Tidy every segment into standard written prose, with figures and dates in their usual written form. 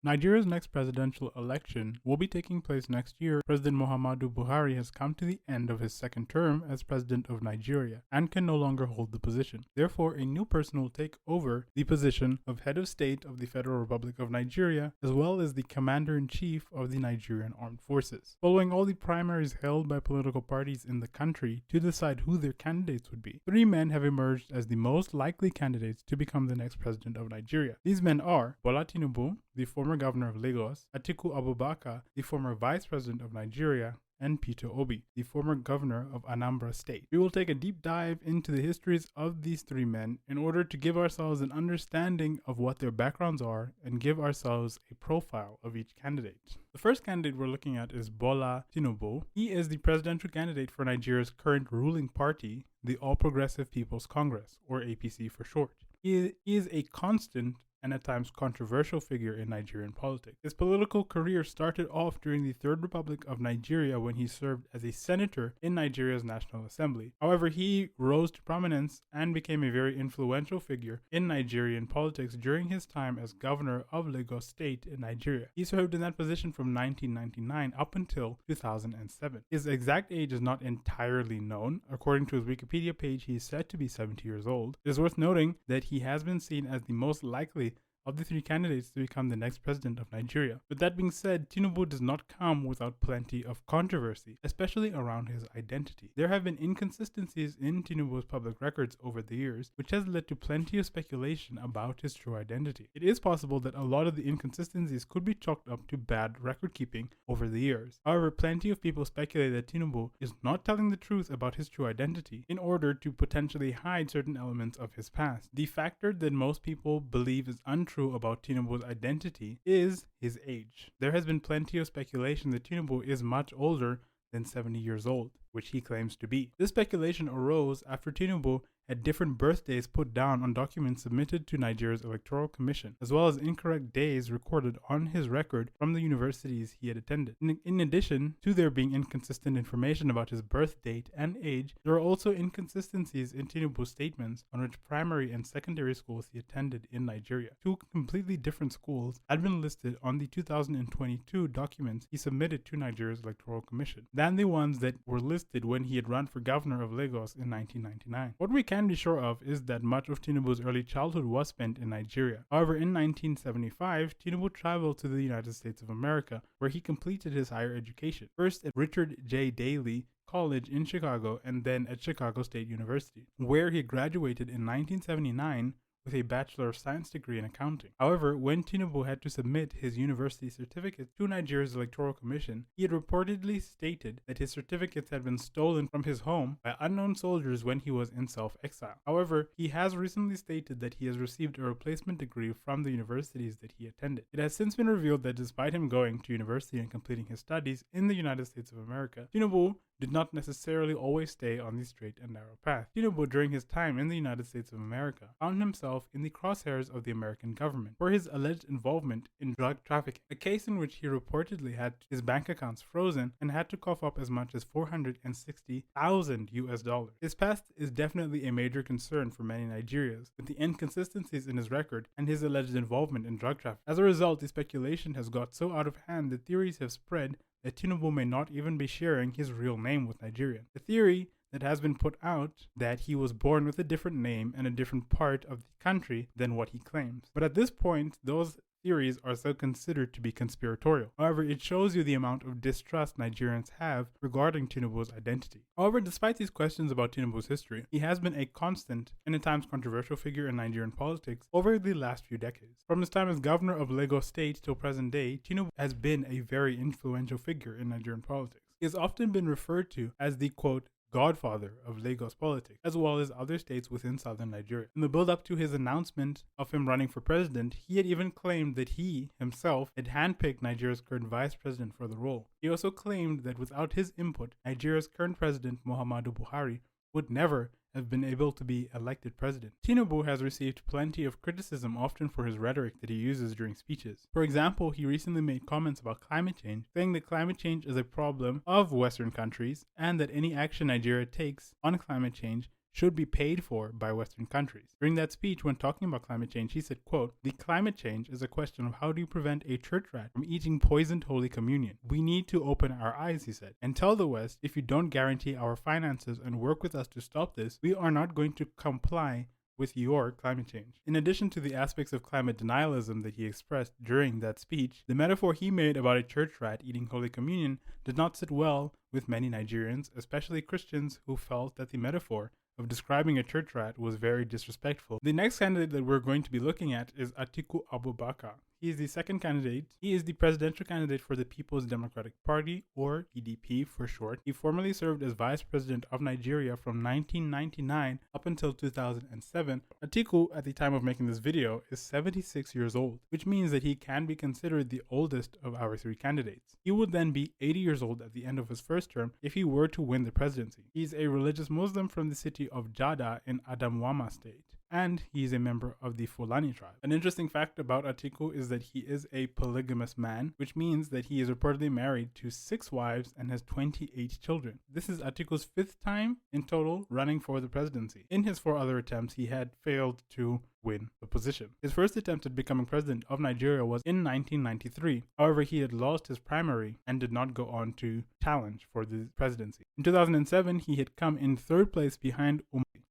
Nigeria's next presidential election will be taking place next year. President Muhammadu Buhari has come to the end of his second term as president of Nigeria and can no longer hold the position. Therefore, a new person will take over the position of head of state of the Federal Republic of Nigeria, as well as the commander-in-chief of the Nigerian Armed Forces. Following all the primaries held by political parties in the country to decide who their candidates would be, three men have emerged as the most likely candidates to become the next president of Nigeria. These men are Bola Tinubu, the former governor of Lagos, Atiku Abubakar, the former vice president of Nigeria, and Peter Obi, the former governor of Anambra State. We will take a deep dive into the histories of these three men in order to give ourselves an understanding of what their backgrounds are and give ourselves a profile of each candidate. The first candidate we're looking at is Bola Tinubu. He is the presidential candidate for Nigeria's current ruling party, the All Progressive People's Congress, or APC for short. He is a constant and at times controversial figure in Nigerian politics. His political career started off during the Third Republic of Nigeria when he served as a senator in Nigeria's National Assembly. However, he rose to prominence and became a very influential figure in Nigerian politics during his time as governor of Lagos State in Nigeria. He served in that position from 1999 up until 2007. His exact age is not entirely known. According to his Wikipedia page, he is said to be 70 years old. It is worth noting that he has been seen as the most likely of the three candidates to become the next president of Nigeria. With that being said, Tinubu does not come without plenty of controversy, especially around his identity. There have been inconsistencies in Tinubu's public records over the years, which has led to plenty of speculation about his true identity. It is possible that a lot of the inconsistencies could be chalked up to bad record keeping over the years. However, plenty of people speculate that Tinubu is not telling the truth about his true identity in order to potentially hide certain elements of his past. The factor that most people believe is untrue about Tinubu's identity is his age. There has been plenty of speculation that Tinubu is much older than 70 years old, which he claims to be. This speculation arose after Tinubu had different birthdays put down on documents submitted to Nigeria's Electoral Commission, as well as incorrect days recorded on his record from the universities he had attended. In addition to there being inconsistent information about his birth date and age, there are also inconsistencies in Tinubu's statements on which primary and secondary schools he attended in Nigeria. Two completely different schools had been listed on the 2022 documents he submitted to Nigeria's Electoral Commission than the ones that were listed when he had run for governor of Lagos in 1999. What we can be sure of is that much of Tinubu's early childhood was spent in Nigeria. However, in 1975, Tinubu traveled to the United States of America, where he completed his higher education, first at Richard J. Daley College in Chicago and then at Chicago State University, where he graduated in 1979 with a Bachelor of Science degree in accounting. However, when Tinubu had to submit his university certificate to Nigeria's Electoral Commission, he had reportedly stated that his certificates had been stolen from his home by unknown soldiers when he was in self-exile. However, he has recently stated that he has received a replacement degree from the universities that he attended. It has since been revealed that despite him going to university and completing his studies in the United States of America, Tinubu did not necessarily always stay on the straight and narrow path. Tinubu, during his time in the United States of America, found himself in the crosshairs of the American government for his alleged involvement in drug trafficking, a case in which he reportedly had his bank accounts frozen and had to cough up as much as $460,000. His past is definitely a major concern for many Nigerians, with the inconsistencies in his record and his alleged involvement in drug trafficking. As a result, the speculation has got so out of hand that theories have spread that Tinubu may not even be sharing his real name with Nigerians. The theory that has been put out that he was born with a different name and a different part of the country than what he claims. But at this point, those theories are still considered to be conspiratorial. However, it shows you the amount of distrust Nigerians have regarding Tinubu's identity. However, despite these questions about Tinubu's history, he has been a constant and at times controversial figure in Nigerian politics over the last few decades. From his time as governor of Lagos State till present day, Tinubu has been a very influential figure in Nigerian politics. He has often been referred to as the, quote, godfather of Lagos politics, as well as other states within southern Nigeria. In the build-up to his announcement of him running for president, he had even claimed that he himself had handpicked Nigeria's current vice president for the role. He also claimed that without his input, Nigeria's current president, Muhammadu Buhari, would never have been able to be elected president. Tinubu has received plenty of criticism, often for his rhetoric that he uses during speeches. For example, he recently made comments about climate change, saying that climate change is a problem of Western countries and that any action Nigeria takes on climate change should be paid for by Western countries. During that speech, when talking about climate change, he said, quote, "The climate change is a question of how do you prevent a church rat from eating poisoned Holy Communion. We need to open our eyes," he said, "and tell the West, if you don't guarantee our finances and work with us to stop this, we are not going to comply with your climate change." In addition to the aspects of climate denialism that he expressed during that speech, the metaphor he made about a church rat eating Holy Communion did not sit well with many Nigerians, especially Christians, who felt that the metaphor of describing a church rat was very disrespectful. The next candidate that we're going to be looking at is Atiku Abubakar. He is the second candidate. He is the presidential candidate for the People's Democratic Party, or PDP for short. He formerly served as vice president of Nigeria from 1999 up until 2007. Atiku, at the time of making this video, is 76 years old, which means that he can be considered the oldest of our three candidates. He would then be 80 years old at the end of his first term if he were to win the presidency. He is a religious Muslim from the city of Jada in Adamawa State, and he is a member of the Fulani tribe. An interesting fact about Atiku is that he is a polygamous man, which means that he is reportedly married to 6 wives and has 28 children. This is Atiku's 5th time in total running for the presidency. In his 4 other attempts, he had failed to win the position. His first attempt at becoming president of Nigeria was in 1993. However, he had lost his primary and did not go on to challenge for the presidency. In 2007, he had come in 3rd place behind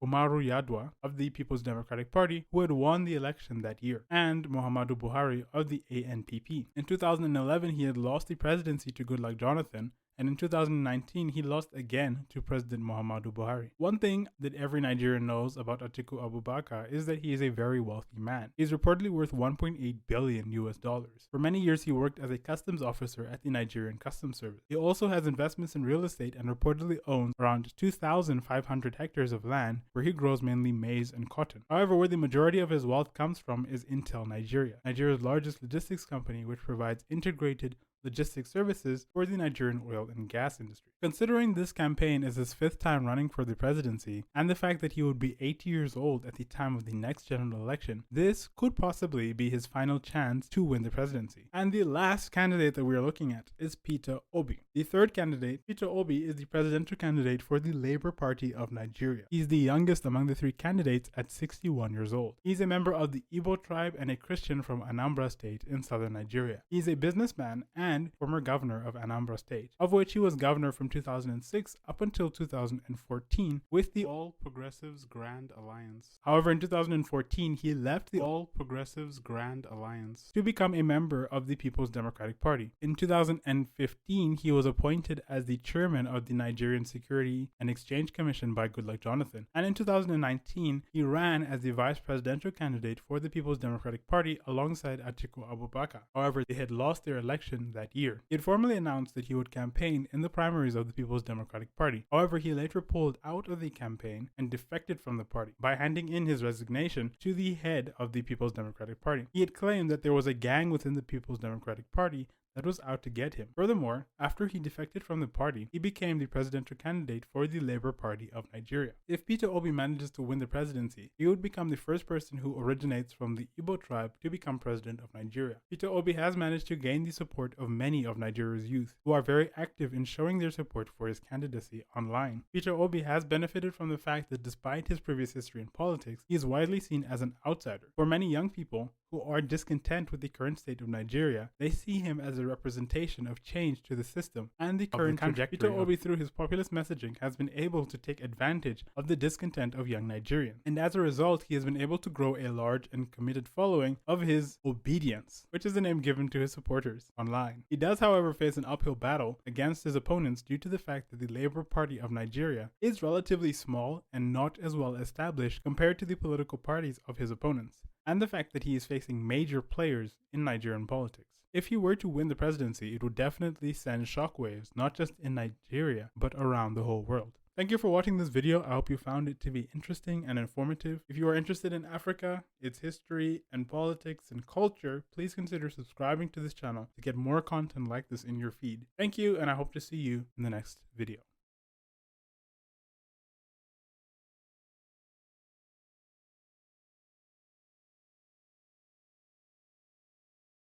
Umaru Yadwa of the People's Democratic Party, who had won the election that year, and Muhammadu Buhari of the ANPP. In 2011, he had lost the presidency to Goodluck Jonathan, and in 2019, he lost again to President Muhammadu Buhari. One thing that every Nigerian knows about Atiku Abubakar is that he is a very wealthy man. He is reportedly worth $1.8 billion US. For many years, he worked as a customs officer at the Nigerian Customs Service. He also has investments in real estate and reportedly owns around 2,500 hectares of land where he grows mainly maize and cotton. However, where the majority of his wealth comes from is Intel Nigeria, Nigeria's largest logistics company, which provides integrated logistics services for the Nigerian oil and gas industry. Considering this campaign is his 5th time running for the presidency, and the fact that he would be 80 years old at the time of the next general election, this could possibly be his final chance to win the presidency. And the last candidate that we are looking at is Peter Obi. The 3rd candidate, Peter Obi, is the presidential candidate for the Labour Party of Nigeria. He's the youngest among the 3 candidates at 61 years old. He's a member of the Igbo tribe and a Christian from Anambra State in southern Nigeria. He's a businessman and former governor of Anambra State, of which he was governor from 2006 up until 2014 with the All Progressives Grand Alliance. However, in 2014, he left the All Progressives Grand Alliance to become a member of the People's Democratic Party. In 2015, he was appointed as the chairman of the Nigerian Security and Exchange Commission by Goodluck Jonathan, and in 2019, he ran as the vice presidential candidate for the People's Democratic Party alongside Atiku Abubakar. However, they had lost their election that year. He had formally announced that he would campaign in the primaries of the People's Democratic Party. However, he later pulled out of the campaign and defected from the party by handing in his resignation to the head of the People's Democratic Party. He had claimed that there was a gang within the People's Democratic Party that was out to get him. Furthermore, after he defected from the party, he became the presidential candidate for the Labour Party of Nigeria. If Peter Obi manages to win the presidency, he would become the first person who originates from the Igbo tribe to become president of Nigeria. Peter Obi has managed to gain the support of many of Nigeria's youth, who are very active in showing their support for his candidacy online. Peter Obi has benefited from the fact that despite his previous history in politics, he is widely seen as an outsider. For many young people who are discontent with the current state of Nigeria, they see him as a representation of change to the system and the current trajectory. Peter Obi, through his populist messaging, has been able to take advantage of the discontent of young Nigerians. And as a result, he has been able to grow a large and committed following of his obedience, which is the name given to his supporters online. He does, however, face an uphill battle against his opponents due to the fact that the Labour Party of Nigeria is relatively small and not as well established compared to the political parties of his opponents, and the fact that he is facing major players in Nigerian politics. If he were to win the presidency, it would definitely send shockwaves, not just in Nigeria, but around the whole world. Thank you for watching this video. I hope you found it to be interesting and informative. If you are interested in Africa, its history and politics and culture, please consider subscribing to this channel to get more content like this in your feed. Thank you, and I hope to see you in the next video.